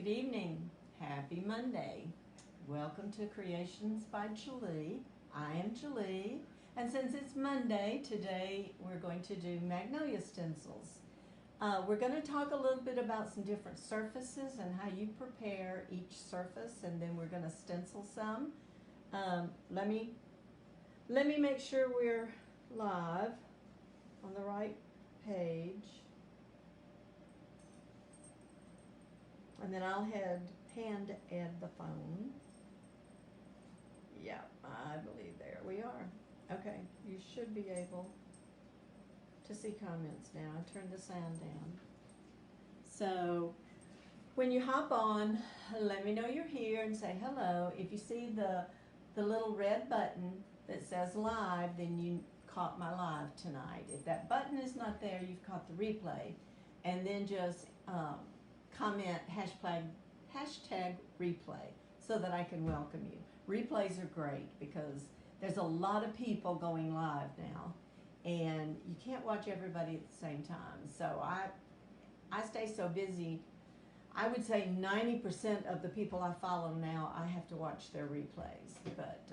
Good evening. Happy Monday. Welcome to Creations by Julie. I am Julie, and since it's Monday, today we're going to do Magnolia stencils. We're going to talk a little bit about some different surfaces and how you prepare each surface, and then we're going to stencil some. Let me make sure we're live on the right page. And then I'll hand add the phone. Yeah, I believe there we are. Okay, you should be able to see comments now. I turned the sound down. So when you hop on, let me know you're here and say hello. If you see the little red button that says live, then you caught my live tonight. If that button is not there, you've caught the replay. And then just comment hashtag replay so that I can welcome you. Replays are great because there's a lot of people going live now and you can't watch everybody at the same time. So I stay so busy. I would say 90% of the people I follow now, I have to watch their replays, but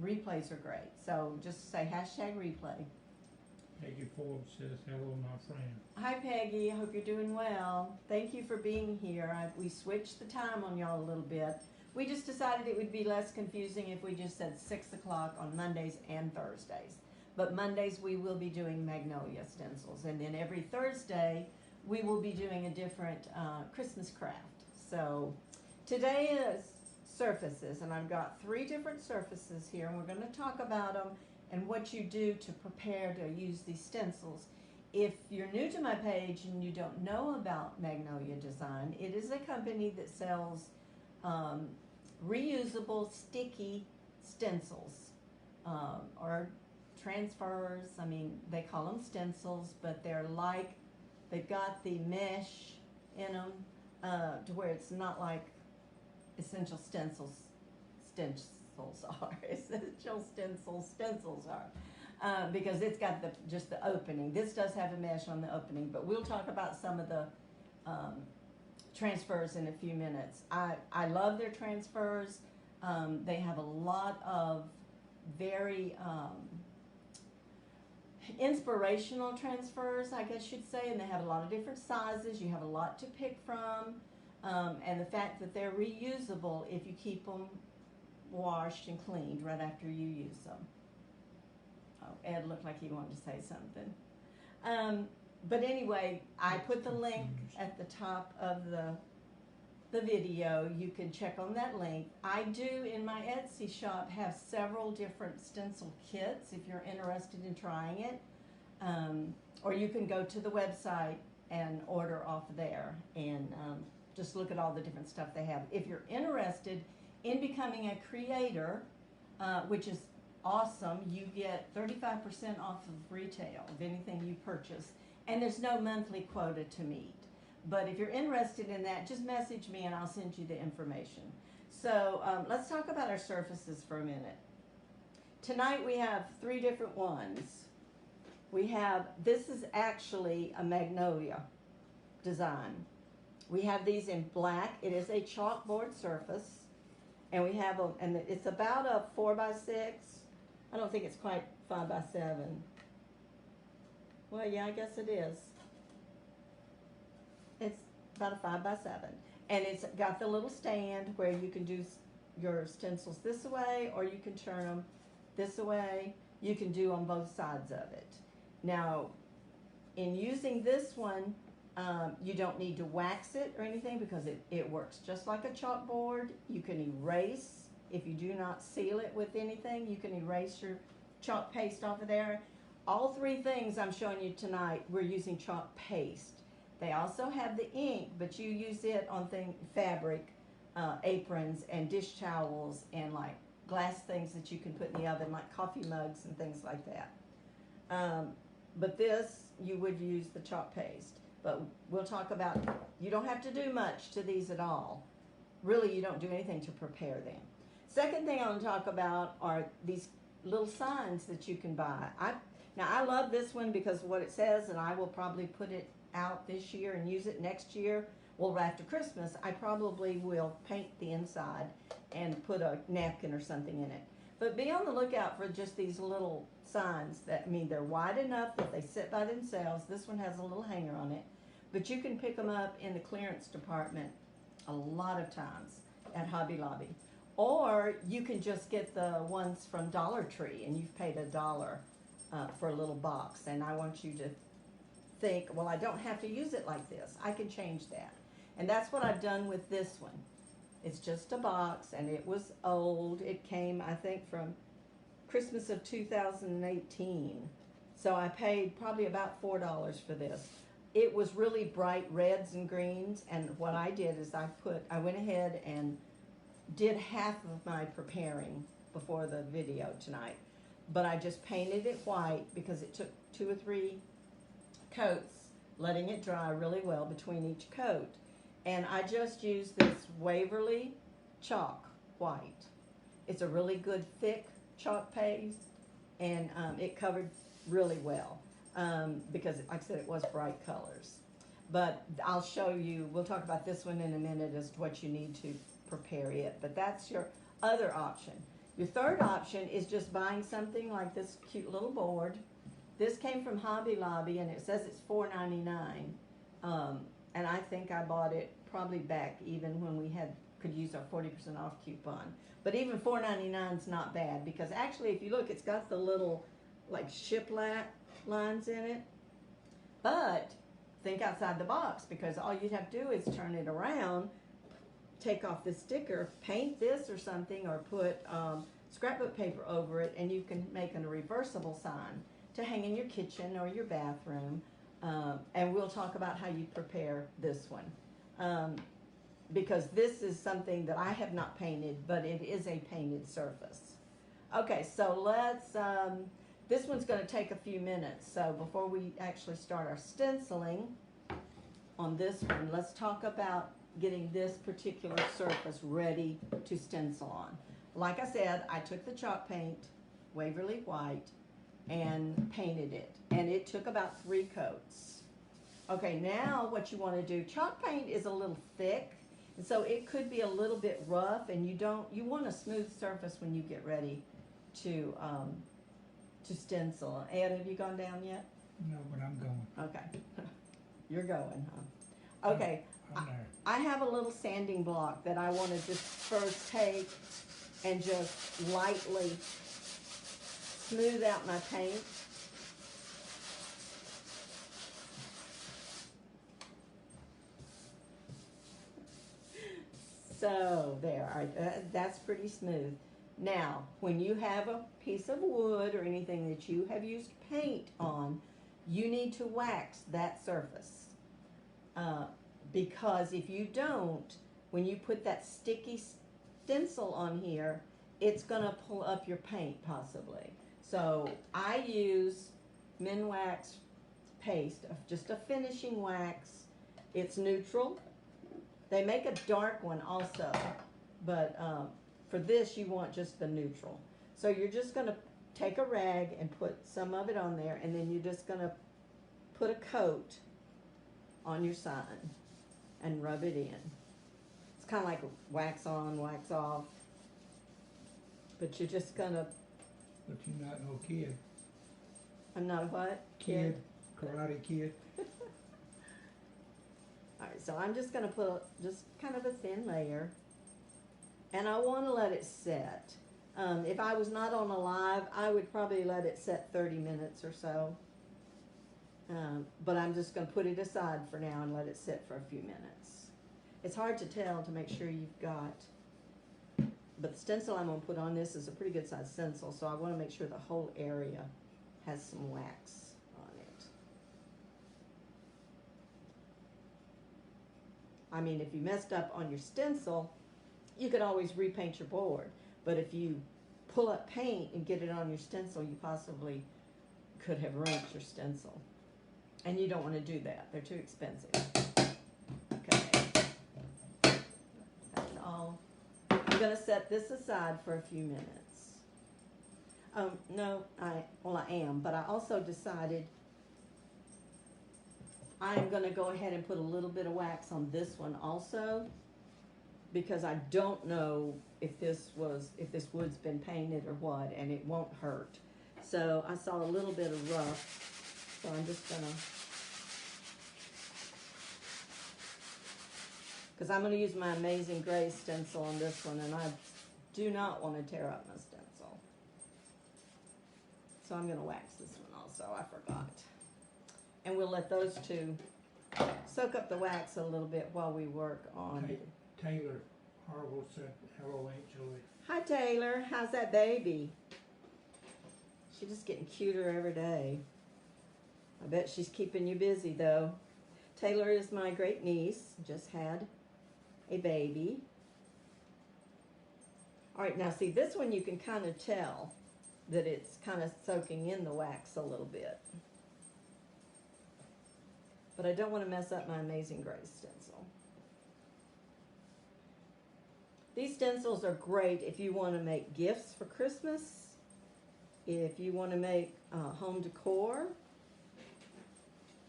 replays are great. So just say hashtag replay. Peggy Forbes says, hello, my friend. Hi, Peggy. I hope you're doing well. Thank you for being here. We switched the time on y'all a little bit. We just decided it would be less confusing if we just said 6 o'clock on Mondays and Thursdays. But Mondays we will be doing Magnolia stencils. And then every Thursday we will be doing a different Christmas craft. So today is surfaces, and I've got 3 different surfaces here, and we're going to talk about them and what you do to prepare to use these stencils. If you're new to my page and you don't know about Magnolia Design, it is a company that sells reusable sticky stencils or transfers. I mean, they call them stencils, but they're like, they've got the mesh in them to where it's not like essential stencils are. Essential stencils are because it's got just the opening. This does have a mesh on the opening, but we'll talk about some of the transfers in a few minutes. I love their transfers. They have a lot of very inspirational transfers, I guess you'd say, and they have a lot of different sizes. You have a lot to pick from, and the fact that they're reusable if you keep them washed and cleaned right after you use them. Oh, Ed looked like he wanted to say something. But anyway, I put the link at the top of the video. You can check on that link. I do, in my Etsy shop, have several different stencil kits if you're interested in trying it. Or you can go to the website and order off there and just look at all the different stuff they have. If you're interested in becoming a creator, which is awesome, you get 35% off of retail of anything you purchase, and there's no monthly quota to meet. But if you're interested in that, just message me and I'll send you the information. So let's talk about our surfaces for a minute. Tonight we have 3 different ones. We have, this is actually a Magnolia design. We have these in black. It is a chalkboard surface. And we have them, and it's about a 4x6. I don't think it's quite 5x7. Well, yeah, I guess it is. It's about a 5x7. And it's got the little stand where you can do your stencils this way, or you can turn them this way. You can do on both sides of it. Now, in using this one, you don't need to wax it or anything because it works just like a chalkboard. You can erase. If you do not seal it with anything, you can erase your chalk paste off of there. All 3 things I'm showing you tonight, we're using chalk paste. They also have the ink, but you use it on fabric, aprons and dish towels and like glass things that you can put in the oven, like coffee mugs and things like that. But this, you would use the chalk paste. But we'll talk about, you don't have to do much to these at all. Really, you don't do anything to prepare them. Second thing I want to talk about are these little signs that you can buy. Now, I love this one because of what it says, and I will probably put it out this year and use it next year. Well, after Christmas, I probably will paint the inside and put a napkin or something in it. But be on the lookout for just these little signs that, I mean, they're wide enough that they sit by themselves. This one has a little hanger on it. But you can pick them up in the clearance department a lot of times at Hobby Lobby. Or you can just get the ones from Dollar Tree, and you've paid $1 for a little box. And I want you to think, well, I don't have to use it like this. I can change that. And that's what I've done with this one. It's just a box, and it was old. It came, I think, from Christmas of 2018. So I paid probably about $4 for this. It was really bright reds and greens, and what I did is I went ahead and did half of my preparing before the video tonight. But I just painted it white because it took 2 or 3 coats, letting it dry really well between each coat. And I just used this Waverly chalk white. It's a really good thick chalk paste, and it covered really well because, like I said, it was bright colors. But I'll show you, we'll talk about this one in a minute as to what you need to prepare it. But that's your other option. Your third option is just buying something like this cute little board. This came from Hobby Lobby, and it says it's $4.99. And I think I bought it probably back even when we could use our 40% off coupon. But even $4.99 is not bad, because actually if you look, it's got the little like shiplap lines in it. But think outside the box, because all you'd have to do is turn it around, take off the sticker, paint this or something, or put scrapbook paper over it, and you can make a reversible sign to hang in your kitchen or your bathroom. And we'll talk about how you prepare this one. Because this is something that I have not painted, but it is a painted surface. Okay, so let's, this one's going to take a few minutes. So before we actually start our stenciling on this one, let's talk about getting this particular surface ready to stencil on. Like I said, I took the chalk paint, Waverly White, and painted it. And it took about 3 coats. Okay, now what you want to do, chalk paint is a little thick, and so it could be a little bit rough, and you want a smooth surface when you get ready to stencil. Ed, have you gone down yet? No, but I'm going. Okay. You're going, huh? Okay. I'm there. I have a little sanding block that I want to just first take and just lightly smooth out my paint. So there, all right, that's pretty smooth. Now, when you have a piece of wood or anything that you have used paint on, you need to wax that surface. Because if you don't, when you put that sticky stencil on here, it's going to pull up your paint possibly. So I use Minwax paste, just a finishing wax. It's neutral. They make a dark one also, but for this you want just the neutral. So you're just going to take a rag and put some of it on there, and then you're just going to put a coat on your sign and rub it in. It's kind of like wax on, wax off, but you're just going to... But you're not no kid. I'm not a what? Kid. Karate kid. Alright, so I'm just going to put just kind of a thin layer, and I want to let it set. If I was not on a live, I would probably let it set 30 minutes or so. But I'm just going to put it aside for now and let it sit for a few minutes. It's hard to tell to make sure you've got, but the stencil I'm going to put on this is a pretty good size stencil, so I want to make sure the whole area has some wax on it. I mean, if you messed up on your stencil, you could always repaint your board, but if you pull up paint and get it on your stencil, you possibly could have ruined your stencil. And you don't want to do that. They're too expensive. Okay. That's all. I'm going to set this aside for a few minutes. No, I am, but I also decided I'm going to go ahead and put a little bit of wax on this one also, because I don't know if this wood's been painted or what, and it won't hurt. So I saw a little bit of rough, so I'm just gonna, because I'm gonna use my Amazing Grace stencil on this one, and I do not want to tear up my stencil. So I'm gonna wax this one also, I forgot. And we'll let those two soak up the wax a little bit while we work on it. Taylor Harwell said, hello, Aunt Julie. Hi Taylor, how's that baby? She's just getting cuter every day. I bet she's keeping you busy though. Taylor is my great niece, just had a baby. All right, now see this one you can kind of tell that it's kind of soaking in the wax a little bit. But I don't want to mess up my Amazing Grace stencil. These stencils are great if you want to make gifts for Christmas, if you want to make home decor.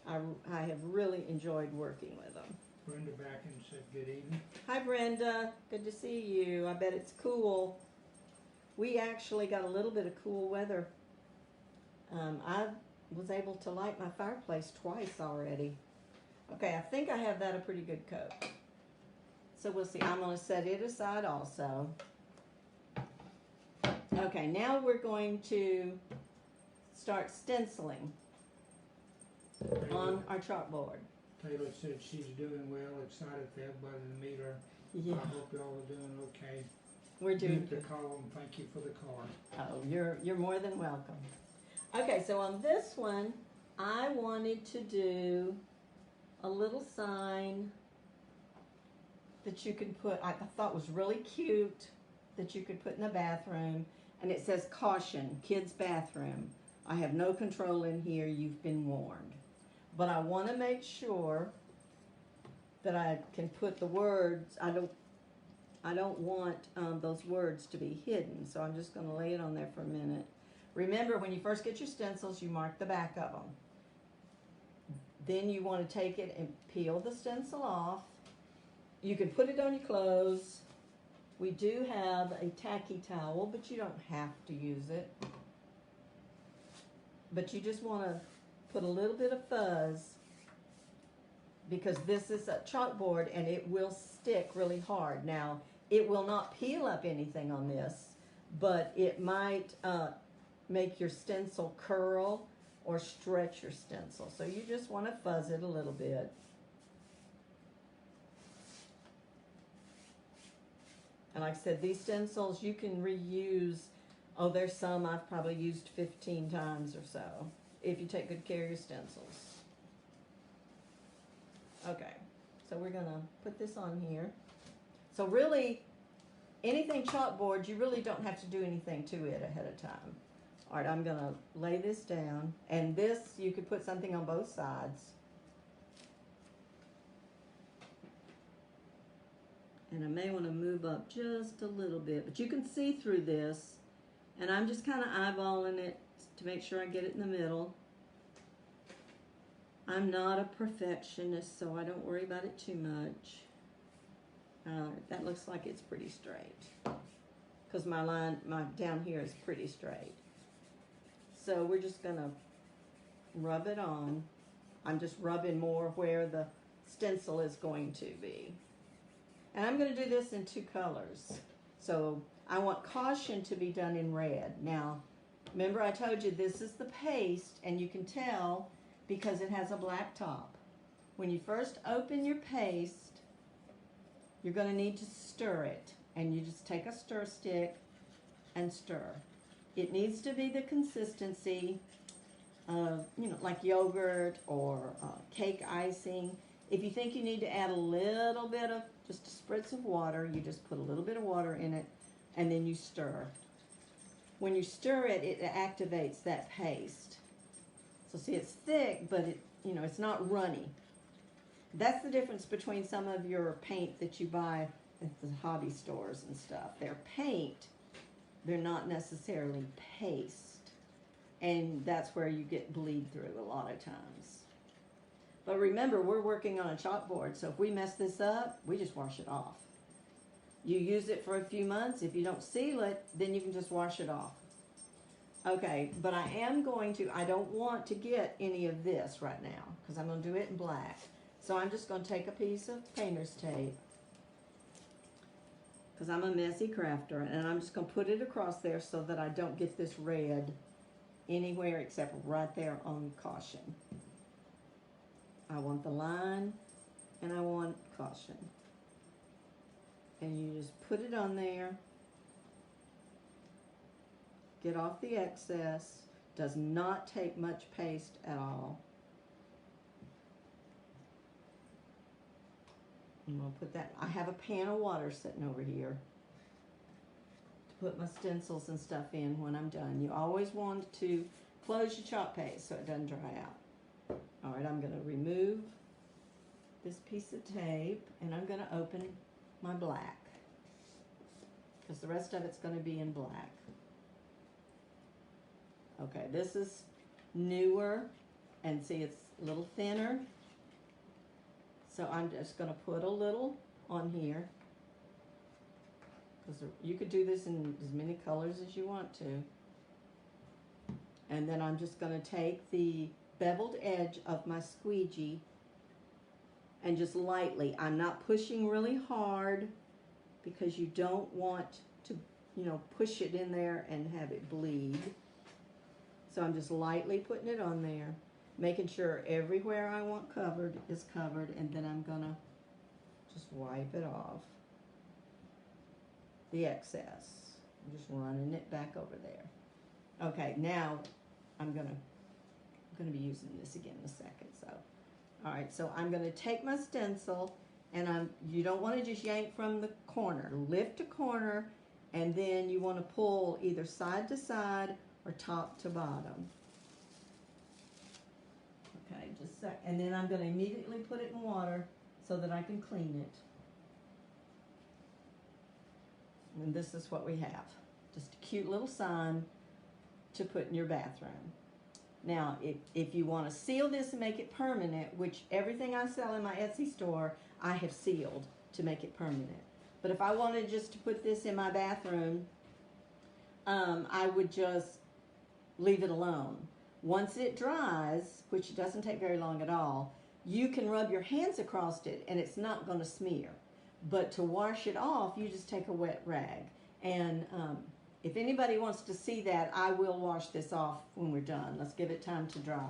I have really enjoyed working with them. Brenda back and said good evening. Hi Brenda, good to see you. I bet it's cool. We actually got a little bit of cool weather. I was able to light my fireplace twice already. Okay, I think I have that a pretty good coat. So we'll see. I'm going to set it aside also. Okay, now we're going to start stenciling on our chalkboard. Taylor said she's doing well, excited for everybody to meet her. Yeah, I hope y'all are doing okay. we're doing Give the call and thank you for the card. Oh, you're more than welcome. Okay, so on this one, I wanted to do a little sign that you could put, I thought was really cute, that you could put in the bathroom, and it says, caution, kids' bathroom. I have no control in here, you've been warned. But I want to make sure that I can put the words, I don't want those words to be hidden, so I'm just going to lay it on there for a minute. Remember, when you first get your stencils, you mark the back of them. Then you want to take it and peel the stencil off. You can put it on your clothes. We do have a tacky towel, but you don't have to use it. But you just want to put a little bit of fuzz, because this is a chalkboard and it will stick really hard. Now, it will not peel up anything on this, but it might make your stencil curl or stretch your stencil. So you just want to fuzz it a little bit. And like I said, these stencils you can reuse. Oh, there's some I've probably used 15 times or so, if you take good care of your stencils. Okay, so we're gonna put this on here. So really, anything chalkboard, you really don't have to do anything to it ahead of time. All right, I'm gonna lay this down, and this, you could put something on both sides. And I may want to move up just a little bit, but you can see through this, and I'm just kind of eyeballing it to make sure I get it in the middle. I'm not a perfectionist, so I don't worry about it too much. That looks like it's pretty straight, because my line, down here is pretty straight. So we're just gonna rub it on. I'm just rubbing more where the stencil is going to be. And I'm gonna do this in 2 colors. So I want caution to be done in red. Now, remember I told you this is the paste, and you can tell because it has a black top. When you first open your paste, you're gonna need to stir it. And you just take a stir stick and stir. It needs to be the consistency of, like yogurt or cake icing. If you think you need to add a little bit of, just a spritz of water, you just put a little bit of water in it, and then you stir. When you stir it, it activates that paste. So see, it's thick, but it's not runny. That's the difference between some of your paint that you buy at the hobby stores and stuff. They're paint. They're not necessarily paste. And that's where you get bleed through a lot of times. But remember, we're working on a chalkboard, so if we mess this up, we just wash it off. You use it for a few months. If you don't seal it, then you can just wash it off. Okay, but I don't want to get any of this right now because I'm going to do it in black. So I'm just going to take a piece of painter's tape because I'm a messy crafter, and I'm just going to put it across there so that I don't get this red anywhere except right there on caution. I want the line and I want caution. And you just put it on there. Get off the excess. Does not take much paste at all. I'm going to put that, I have a pan of water sitting over here to put my stencils and stuff in when I'm done. You always want to close your chalk paste so it doesn't dry out. All right, I'm going to remove this piece of tape and I'm going to open my black because the rest of it's going to be in black. Okay, this is newer, and see it's a little thinner. So I'm just going to put a little on here. Because you could do this in as many colors as you want to. And then I'm just going to take the beveled edge of my squeegee and just lightly, I'm not pushing really hard because you don't want to, push it in there and have it bleed. So I'm just lightly putting it on there, making sure everywhere I want covered is covered, and then I'm gonna just wipe it off, the excess. I'm just running it back over there. Okay, now I'm gonna be using this again in a second. So, all right, so I'm gonna take my stencil, and you don't want to just yank from the corner. Lift a corner, and then you want to pull either side to side or top to bottom. Okay, just a sec. And then I'm going to immediately put it in water so that I can clean it. And this is what we have. Just a cute little sign to put in your bathroom. Now, if you want to seal this and make it permanent, which everything I sell in my Etsy store, I have sealed to make it permanent. But if I wanted just to put this in my bathroom, I would just leave it alone. Once it dries, which doesn't take very long at all, you can rub your hands across it and it's not going to smear. But to wash it off, you just take a wet rag. And if anybody wants to see that, I will wash this off when we're done. Let's give it time to dry.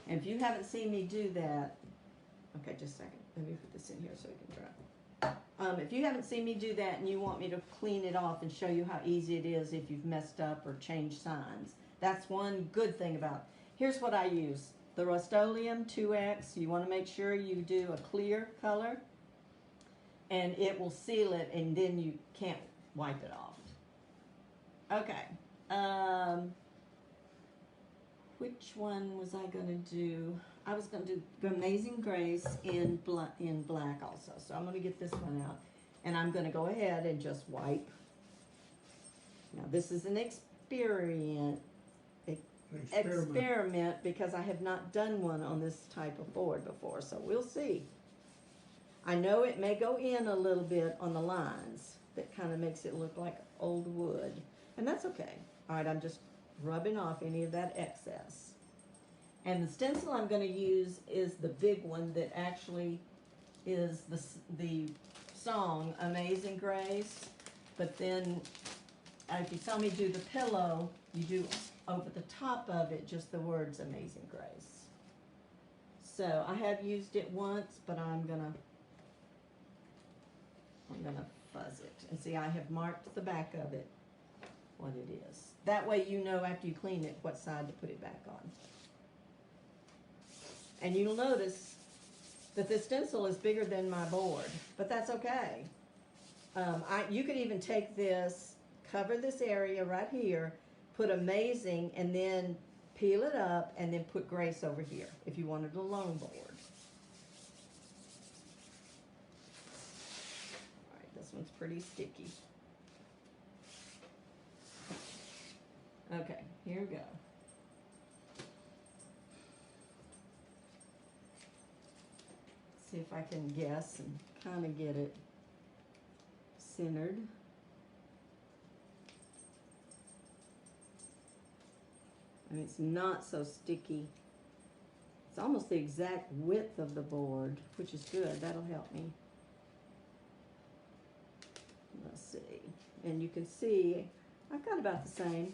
And if you haven't seen me do that, okay, just a second. Let me put this in here so it can dry. If you haven't seen me do that and you want me to clean it off and show you how easy it is if you've messed up or changed signs, that's one good thing about it. Here's what I use. The Rust-Oleum 2X. You want to make sure you do a clear color, and it will seal it, and then you can't wipe it off. Okay. Which one was I going to do? I was going to do Amazing Grace in black also. So I'm going to get this one out. And I'm going to go ahead and just wipe. Now this is an experiment because I have not done one on this type of board before. So we'll see. I know it may go in a little bit on the lines. That kind of makes it look like old wood. And that's okay. All right, I'm just rubbing off any of that excess. And the stencil I'm going to use is the big one that actually is the song Amazing Grace. But then if you saw me do the pillow, you do over the top of it just the words Amazing Grace. So I have used it once, but I'm gonna fuzz it. And see, I have marked the back of it, what it is. That way you know after you clean it what side to put it back on. And you'll notice that the stencil is bigger than my board, but that's okay. You could even take this, cover this area right here, put Amazing, and then peel it up, and then put Grace over here if you wanted a long board. All right, this one's pretty sticky. Okay, here we go. if I can guess and kind of get it centered. And it's not so sticky. It's almost the exact width of the board, which is good. That'll help me. Let's see. And you can see I've got about the same.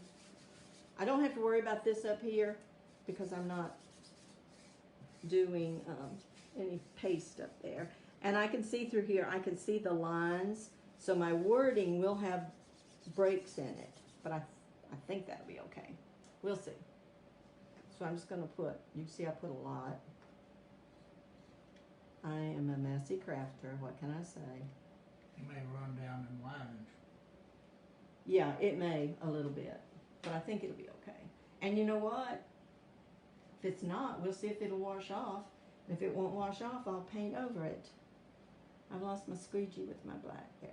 I don't have to worry about this up here because I'm not doing any paste up there. And I can see through here, I can see the lines. So my wording will have breaks in it. But I think that'll be okay. We'll see. So I'm just going to put, you can see I put a lot. I am a messy crafter. What can I say? It may run down in lines. Yeah, it may a little bit. But I think it'll be okay. And you know what? If it's not, we'll see if it'll wash off. And if it won't wash off, I'll paint over it. I've lost my squeegee with my black there.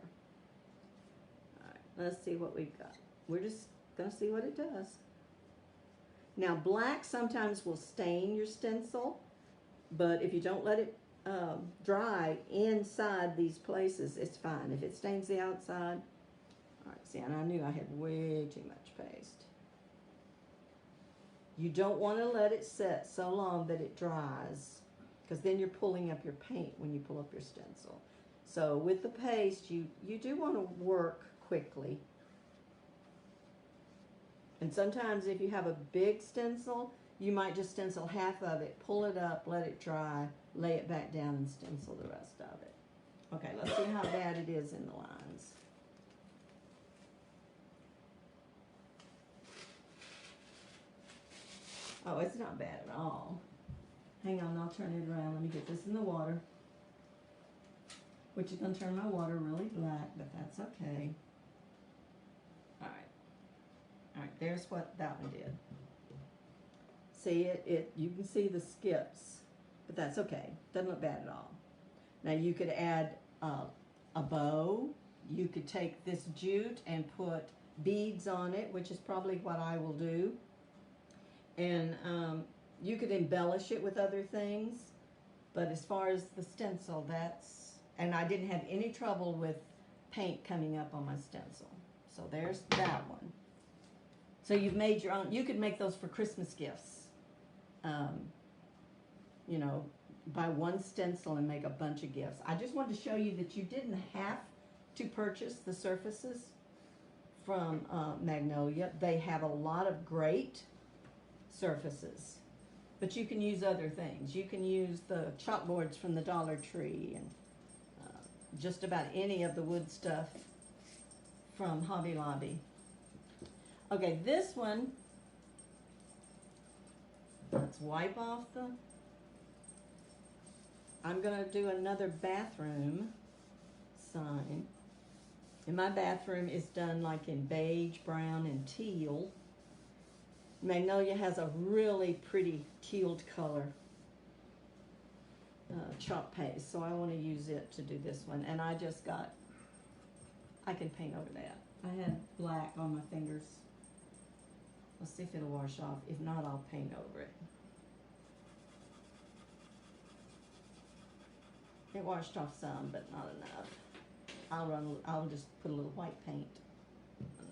Alright, let's see what we've got. We're just going to see what it does. Now, black sometimes will stain your stencil, but if you don't let it dry inside these places, it's fine. If it stains the outside, all right, see, and I knew I had way too much paste. You don't want to let it set so long that it dries, because then you're pulling up your paint when you pull up your stencil. So with the paste, you do want to work quickly. And sometimes if you have a big stencil, you might just stencil half of it, pull it up, let it dry, lay it back down and stencil the rest of it. Okay, let's see how bad it is in the lines. Oh, it's not bad at all. Hang on, I'll turn it around. Let me get this in the water. Which is going to turn my water really black, but that's okay. Alright, there's what that one did. See it, you can see the skips, but that's okay. Doesn't look bad at all. Now you could add a bow. You could take this jute and put beads on it, which is probably what I will do. And you could embellish it with other things. But as far as the stencil, and I didn't have any trouble with paint coming up on my stencil. So there's that one. So you've made your own. You could make those for Christmas gifts. You know, buy one stencil and make a bunch of gifts. I just wanted to show you that you didn't have to purchase the surfaces from Magnolia. They have a lot of great surfaces. But you can use other things. You can use the chalkboards from the Dollar Tree and just about any of the wood stuff from Hobby Lobby. Okay, this one, let's wipe off the, I'm going to do another bathroom sign. And my bathroom is done like in beige, brown, and teal. Magnolia has a really pretty tealed color chalk paste, so I want to use it to do this one. And I just got, I can paint over that. I had black on my fingers. Let's see if it'll wash off. If not, I'll paint over it. It washed off some, but not enough. I'll just put a little white paint on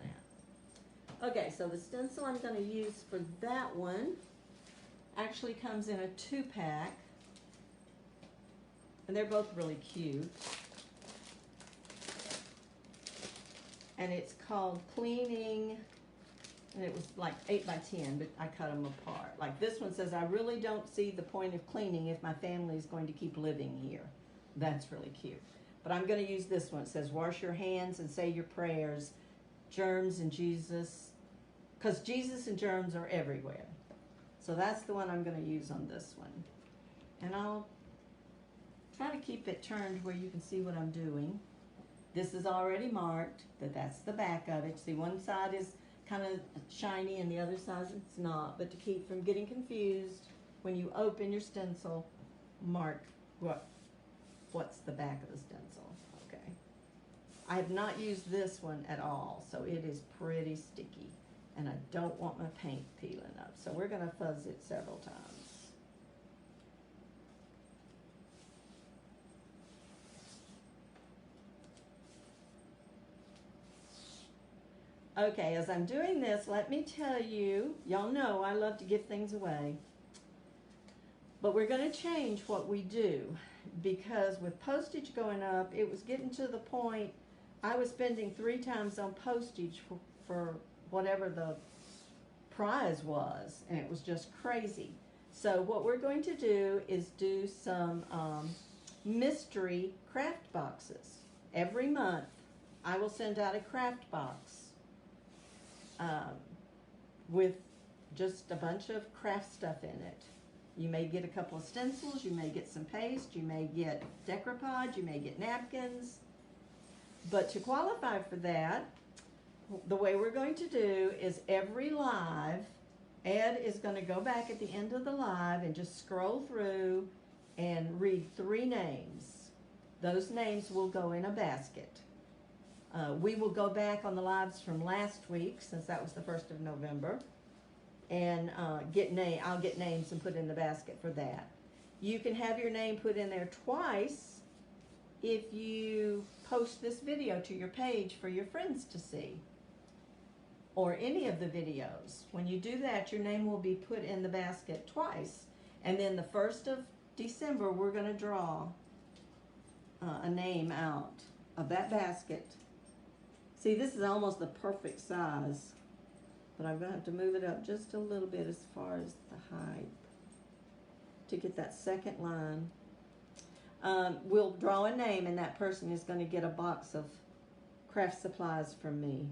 that. Okay, so the stencil I'm going to use for that one actually comes in a 2-pack. And they're both really cute. And it's called Cleaning, and it was like 8 by 10, but I cut them apart. Like this one says, I really don't see the point of cleaning if my family is going to keep living here. That's really cute. But I'm going to use this one. It says, wash your hands and say your prayers. Germs and Jesus, because Jesus and germs are everywhere. So that's the one I'm going to use on this one. And I'll try to keep it turned where you can see what I'm doing. This is already marked, that's the back of it. See, one side is kind of shiny and the other side it's not. But to keep from getting confused, when you open your stencil, mark what's the back of the stencil. Okay. I have not used this one at all, so it is pretty sticky. And I don't want my paint peeling up. So we're going to fuzz it several times. Okay, as I'm doing this, let me tell you, y'all know I love to give things away. But we're going to change what we do, because with postage going up, it was getting to the point I was spending 3 times on postage for whatever the prize was, and it was just crazy. So what we're going to do is do some mystery craft boxes. Every month I will send out a craft box with just a bunch of craft stuff in it. You may get a couple of stencils, you may get some paste, you may get decoupage, you may get napkins. But to qualify for that, the way we're going to do is every live, Ed is going to go back at the end of the live and just scroll through and read 3 names. Those names will go in a basket. We will go back on the lives from last week, since that was the 1st of November, and I'll get names and put in the basket for that. You can have your name put in there twice if you post this video to your page for your friends to see, or any of the videos. When you do that, your name will be put in the basket twice, and then the 1st of December we're going to draw a name out of that basket. See, this is almost the perfect size, but I'm going to have to move it up just a little bit as far as the height to get that second line. We'll draw a name, and that person is going to get a box of craft supplies from me.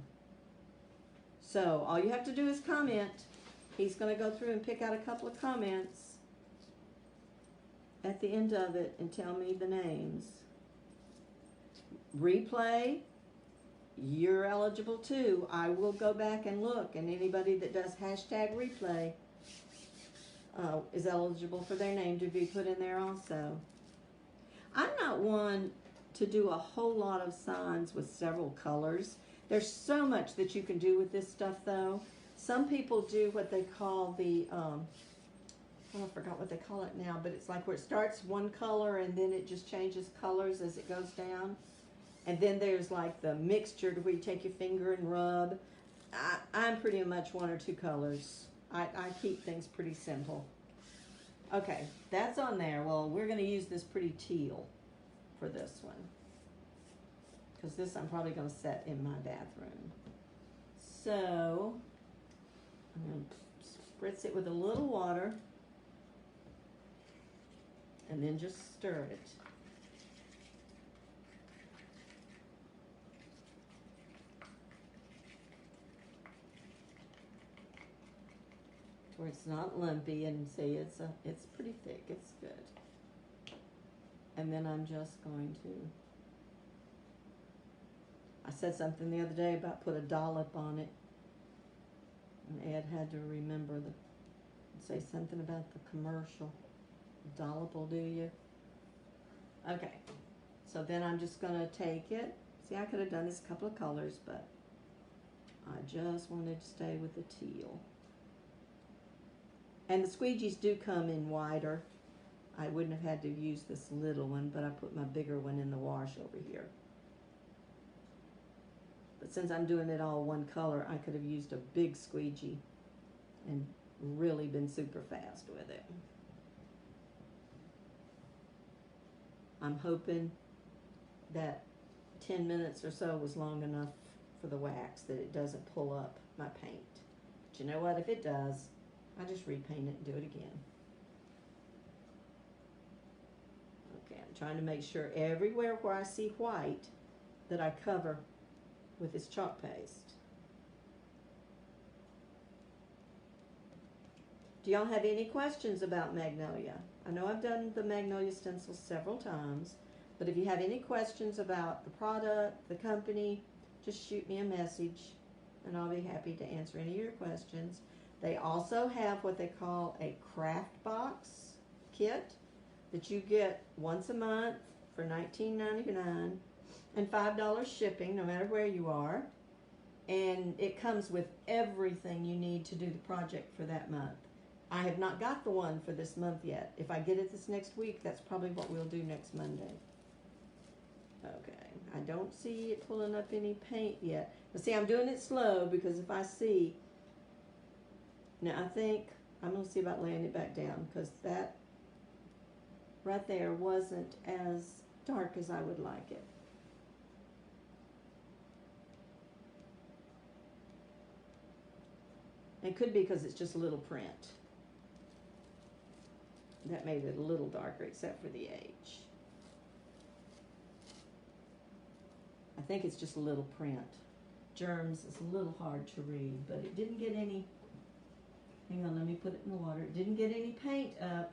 So all you have to do is comment. He's going to go through and pick out a couple of comments at the end of it and tell me the names. Replay, you're eligible too. I will go back and look, and anybody that does hashtag replay is eligible for their name to be put in there also. I'm not one to do a whole lot of signs with several colors. There's so much that you can do with this stuff, though. Some people do what they call the, oh, I forgot what they call it now, but it's like where it starts one color and then it just changes colors as it goes down. And then there's like the mixture to where you take your finger and rub. I'm pretty much 1 or 2 colors. I keep things pretty simple. Okay, that's on there. Well, we're going to use this pretty teal for this one, because this I'm probably going to set in my bathroom. So I'm going to spritz it with a little water and then just stir it. Where it's not lumpy, and see, it's pretty thick. It's good. And then I'm just going to, I said something the other day about put a dollop on it, and Ed had to remember say something about the commercial. Dollop will do you. Okay, so then I'm just going to take it. See, I could have done this a couple of colors, but I just wanted to stay with the teal. And the squeegees do come in wider. I wouldn't have had to use this little one, but I put my bigger one in the wash over here. But since I'm doing it all one color, I could have used a big squeegee and really been super fast with it. I'm hoping that 10 minutes or so was long enough for the wax, that it doesn't pull up my paint. But you know what? If it does, I just repaint it and do it again. Okay, I'm trying to make sure everywhere where I see white that I cover with this chalk paste. Do y'all have any questions about Magnolia? I know I've done the Magnolia stencils several times, but if you have any questions about the product, the company, just shoot me a message and I'll be happy to answer any of your questions. They also have what they call a craft box kit that you get once a month for $19.99 and $5 shipping no matter where you are. And it comes with everything you need to do the project for that month. I have not got the one for this month yet. If I get it this next week, that's probably what we'll do next Monday. Okay, I don't see it pulling up any paint yet. But see, I'm doing it slow because if I see, now I think I'm going to see about laying it back down because that right there wasn't as dark as I would like it. It could be because it's just a little print. That made it a little darker except for the H. I think it's just a little print. Germs is a little hard to read, but it didn't get any, hang on, let me put it in the water. It didn't get any paint up.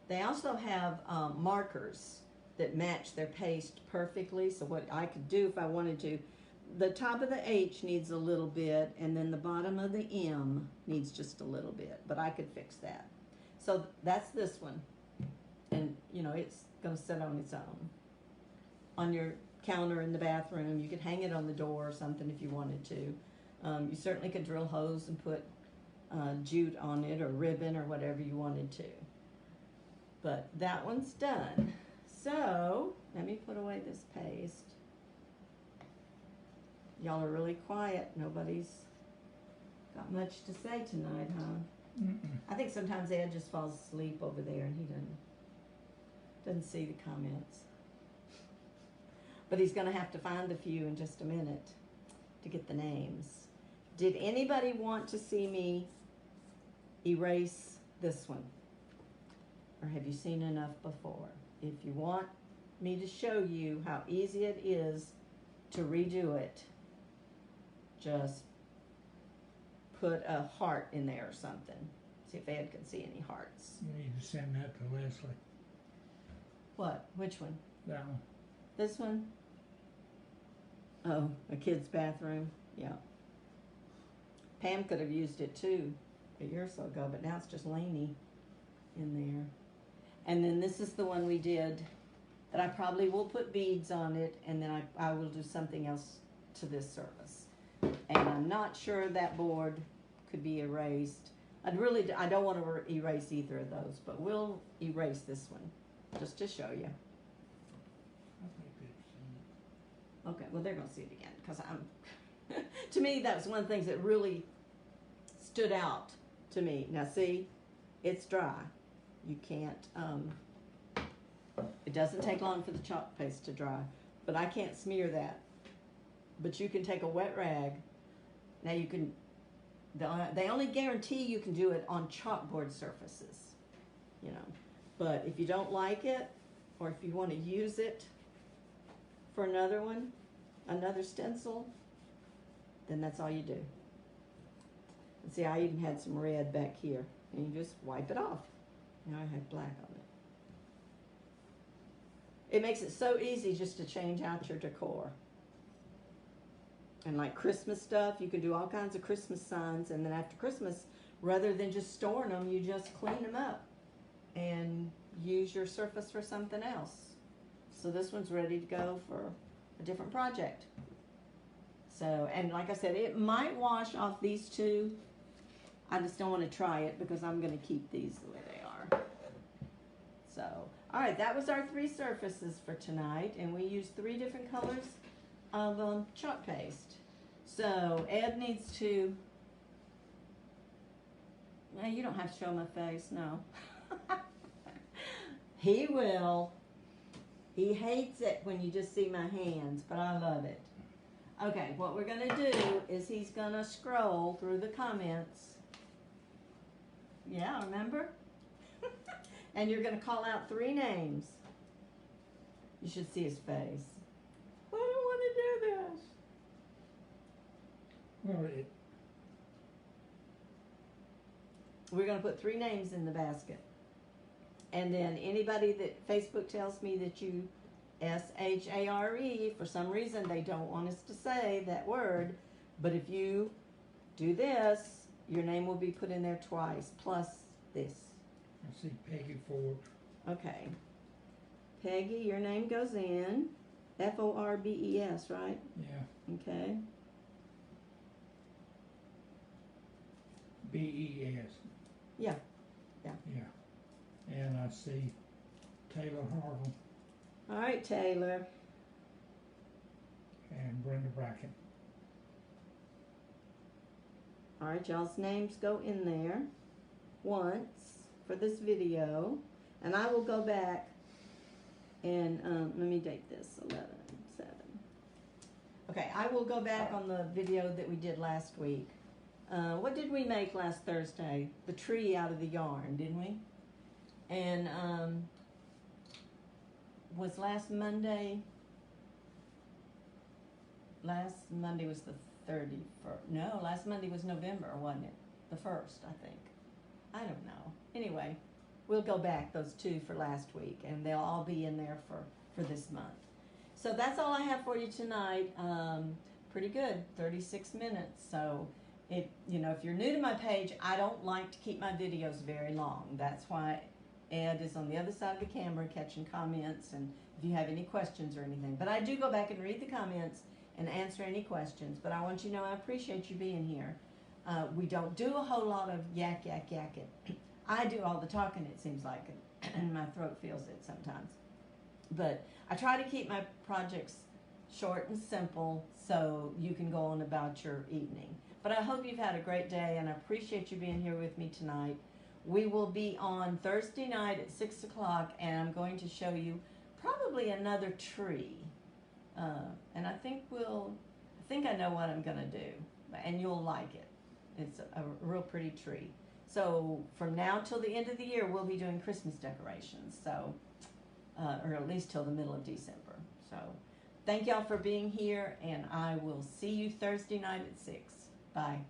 They also have markers that match their paste perfectly. So what I could do if I wanted to, the top of the H needs a little bit, and then the bottom of the M needs just a little bit, but I could fix that. So that's this one. And, you know, it's going to sit on its own. On your counter in the bathroom, you could hang it on the door or something if you wanted to. You certainly could drill holes and put jute on it or ribbon or whatever you wanted to. But that one's done. So, let me put away this paste. Y'all are really quiet. Nobody's got much to say tonight, huh? Mm-mm. I think sometimes Ed just falls asleep over there and he doesn't see the comments. But he's going to have to find a few in just a minute to get the names. Did anybody want to see me erase this one? Or have you seen enough before? If you want me to show you how easy it is to redo it, just put a heart in there or something. See if Ed can see any hearts. You need to send that to Leslie. What? Which one? That one. This one? Oh, a kid's bathroom. Yeah. Pam could have used it too a year or so ago, but now it's just Laney in there. And then this is the one we did that I probably will put beads on it, and then I will do something else to this surface. And I'm not sure that board could be erased. I don't want to erase either of those, but we'll erase this one just to show you. I think they've seen it. Okay, well, they're going to see it again because to me, that was one of the things that really stood out to me. Now, see, it's dry. You can't, it doesn't take long for the chalk paste to dry, but I can't smear that. But you can take a wet rag. Now you can, they only guarantee you can do it on chalkboard surfaces, you know. But if you don't like it, or if you want to use it for another one, another stencil, then that's all you do. And see, I even had some red back here, and you just wipe it off. Now I have black on it. It makes it so easy just to change out your decor. And like Christmas stuff, you can do all kinds of Christmas signs, and then after Christmas, rather than just storing them, you just clean them up and use your surface for something else. So this one's ready to go for a different project. So, and like I said, it might wash off these two. I just don't want to try it because I'm going to keep these the way they are. So, all right, that was our 3 surfaces for tonight, and we used 3 different colors of chalk paste. So Ed needs to, well, you don't have to show my face, no. He will. He hates it when you just see my hands, but I love it. Okay, what we're going to do is he's going to scroll through the comments. Yeah, remember? And you're going to call out 3 names. You should see his face. I don't want to do this. Well, We're going to put 3 names in the basket. And then anybody that Facebook tells me that you S-H-A-R-E, for some reason they don't want us to say that word, but if you do this, your name will be put in there twice, plus this. I see Peggy Forbes. Okay. Peggy, your name goes in. F-O-R-B-E-S, right? Yeah. Okay. B-E-S. Yeah. Yeah. And I see Taylor Harville All right, Taylor. and Brenda Brackett. All right, y'all's names go in there once for this video, and I will go back and let me date this 11/7. Okay, I will go back on the video that we did last week. What did we make last Thursday? The tree out of the yarn, didn't we? And was last Monday? Last Monday was the 31st. No, last Monday was November, wasn't it? The 1st, I think. I don't know. Anyway, we'll go back those two for last week, and they'll all be in there for this month. So that's all I have for you tonight. Pretty good, 36 minutes. So if you're new to my page, I don't like to keep my videos very long. That's why Ed is on the other side of the camera catching comments, and if you have any questions or anything. But I do go back and read the comments and answer any questions. But I want you to know I appreciate you being here. We don't do a whole lot of yakking. I do all the talking, it seems like, and my throat feels it sometimes. But I try to keep my projects short and simple so you can go on about your evening. But I hope you've had a great day, and I appreciate you being here with me tonight. We will be on Thursday night at 6 o'clock, and I'm going to show you probably another tree. And I think I know what I'm going to do, and you'll like it. It's a real pretty tree. So from now till the end of the year, we'll be doing Christmas decorations. So, or at least till the middle of December. So thank y'all for being here, and I will see you Thursday night at 6. Bye.